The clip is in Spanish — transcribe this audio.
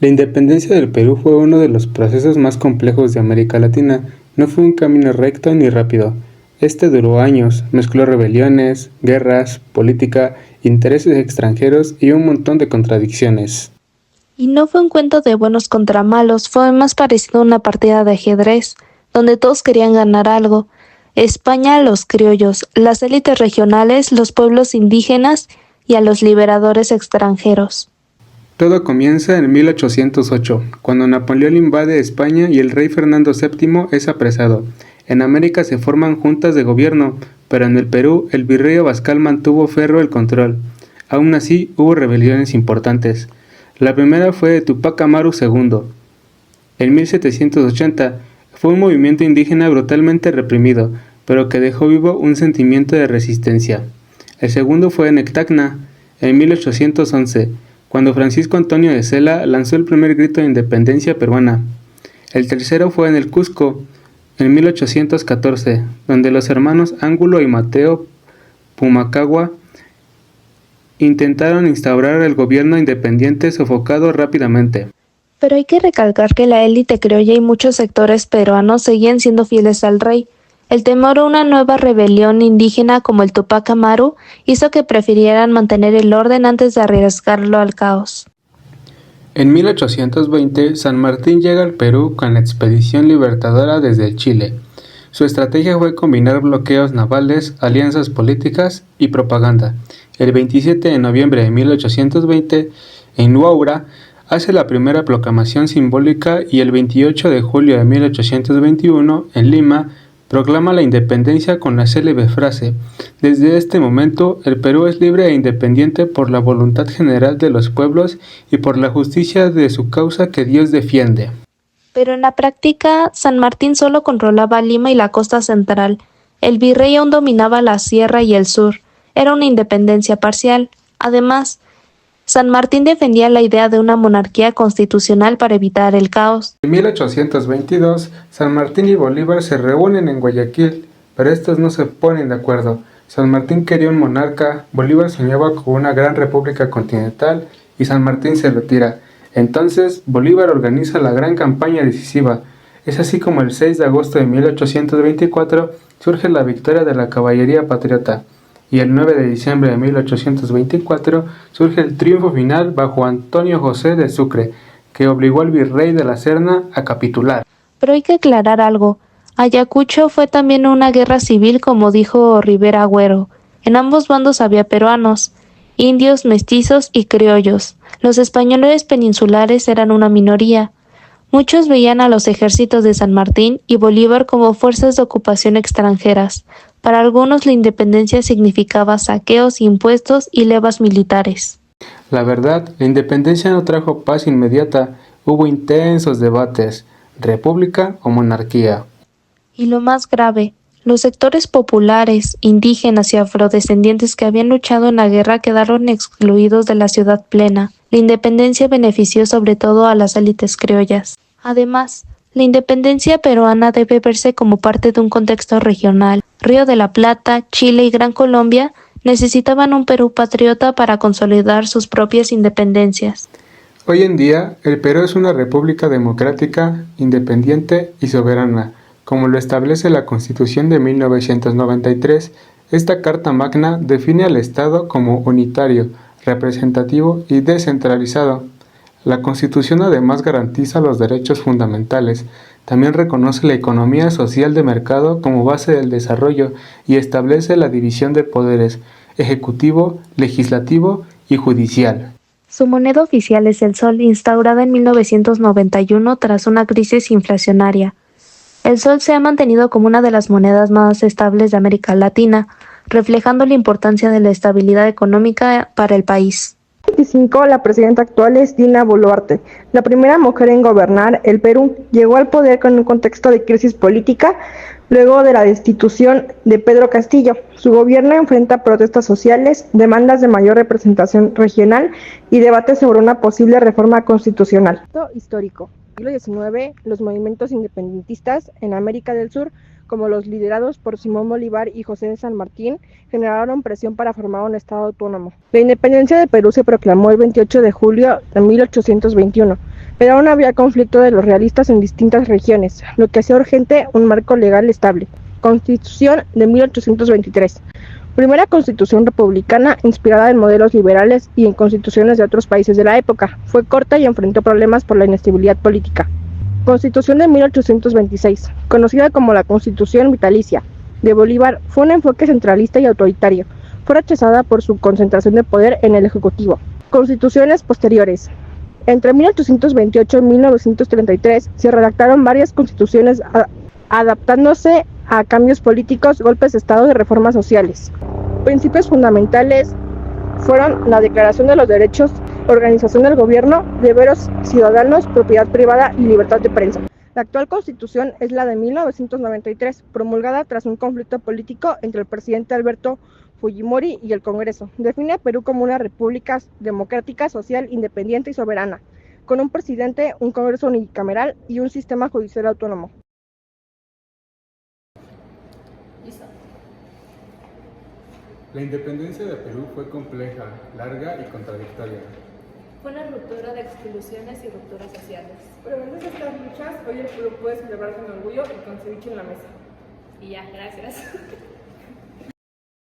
La independencia del Perú fue uno de los procesos más complejos de América Latina. No fue un camino recto ni rápido. Este duró años, mezcló rebeliones, guerras, política, intereses extranjeros y un montón de contradicciones. Y no fue un cuento de buenos contra malos, fue más parecido a una partida de ajedrez, donde todos querían ganar algo. España, los criollos, las élites regionales, los pueblos indígenas y a los liberadores extranjeros. Todo comienza en 1808, cuando Napoleón invade España y el rey Fernando VII es apresado. En América se forman juntas de gobierno, pero en el Perú el virrey Abascal mantuvo férreo el control. Aún así, hubo rebeliones importantes. La primera fue de Tupac Amaru II. En 1780 fue un movimiento indígena brutalmente reprimido, pero que dejó vivo un sentimiento de resistencia. El segundo fue en Ectacna, en 1811, cuando Francisco Antonio de Cela lanzó el primer grito de independencia peruana. El tercero fue en el Cusco, en 1814, donde los hermanos Ángulo y Mateo Pumacagua intentaron instaurar el gobierno independiente sofocado rápidamente. Pero hay que recalcar que la élite criolla y muchos sectores peruanos seguían siendo fieles al rey. El temor a una nueva rebelión indígena como el Tupac Amaru hizo que prefirieran mantener el orden antes de arriesgarlo al caos. En 1820, San Martín llega al Perú con la expedición libertadora desde Chile. Su estrategia fue combinar bloqueos navales, alianzas políticas y propaganda. El 27 de noviembre de 1820, en Huaura, hace la primera proclamación simbólica y el 28 de julio de 1821, en Lima, proclama la independencia con la célebre frase: «Desde este momento, el Perú es libre e independiente por la voluntad general de los pueblos y por la justicia de su causa que Dios defiende». Pero en la práctica, San Martín solo controlaba Lima y la costa central. El virrey aún dominaba la sierra y el sur. Era una independencia parcial. Además, San Martín defendía la idea de una monarquía constitucional para evitar el caos. En 1822, San Martín y Bolívar se reúnen en Guayaquil, pero estos no se ponen de acuerdo. San Martín quería un monarca, Bolívar soñaba con una gran república continental y San Martín se retira. Entonces, Bolívar organiza la gran campaña decisiva. Es así como el 6 de agosto de 1824 surge la victoria de la caballería patriota. Y el 9 de diciembre de 1824 surge el triunfo final bajo Antonio José de Sucre, que obligó al virrey de la Serna a capitular. Pero hay que aclarar algo. Ayacucho fue también una guerra civil, como dijo Rivera Agüero. En ambos bandos había peruanos, indios, mestizos y criollos. Los españoles peninsulares eran una minoría. Muchos veían a los ejércitos de San Martín y Bolívar como fuerzas de ocupación extranjeras. Para algunos la independencia significaba saqueos, impuestos y levas militares. La verdad, la independencia no trajo paz inmediata. Hubo intensos debates, república o monarquía. Y lo más grave, los sectores populares, indígenas y afrodescendientes que habían luchado en la guerra quedaron excluidos de la ciudad plena. La independencia benefició sobre todo a las élites criollas. Además, la independencia peruana debe verse como parte de un contexto regional. Río de la Plata, Chile y Gran Colombia necesitaban un Perú patriota para consolidar sus propias independencias. Hoy en día, el Perú es una república democrática, independiente y soberana. Como lo establece la Constitución de 1993, esta Carta Magna define al Estado como unitario, representativo y descentralizado. La Constitución además garantiza los derechos fundamentales, también reconoce la economía social de mercado como base del desarrollo y establece la división de poderes, ejecutivo, legislativo y judicial. Su moneda oficial es el sol, instaurada en 1991 tras una crisis inflacionaria. El sol se ha mantenido como una de las monedas más estables de América Latina, reflejando la importancia de la estabilidad económica para el país. 25, la presidenta actual es Dina Boluarte, la primera mujer en gobernar el Perú. Llegó al poder con un contexto de crisis política luego de la destitución de Pedro Castillo. Su gobierno enfrenta protestas sociales, demandas de mayor representación regional y debates sobre una posible reforma constitucional. Histórico. En el siglo XIX, los movimientos independentistas en América del Sur, como los liderados por Simón Bolívar y José de San Martín, generaron presión para formar un estado autónomo. La independencia de Perú se proclamó el 28 de julio de 1821. pero aún había conflicto de los realistas en distintas regiones, lo que hacía urgente un marco legal estable. Constitución de 1823. Primera constitución republicana inspirada en modelos liberales y en constituciones de otros países de la época. Fue corta y enfrentó problemas por la inestabilidad política. Constitución de 1826, conocida como la Constitución Vitalicia de Bolívar, fue un enfoque centralista y autoritario. Fue rechazada por su concentración de poder en el Ejecutivo. Constituciones posteriores. Entre 1828 y 1933 se redactaron varias constituciones adaptándose a cambios políticos, golpes de Estado y reformas sociales. Principios fundamentales fueron la Declaración de los Derechos, organización del gobierno, deberes ciudadanos, propiedad privada y libertad de prensa. La actual Constitución es la de 1993, promulgada tras un conflicto político entre el presidente Alberto Fujimori y el Congreso. Define a Perú como una república democrática, social, independiente y soberana, con un presidente, un Congreso unicameral y un sistema judicial autónomo. La independencia de Perú fue compleja, larga y contradictoria. Fue una ruptura de exclusiones y rupturas sociales. Pero gracias a estas luchas, hoy el Perú puede celebrar con orgullo y con ceviche en la mesa. Y ya, gracias.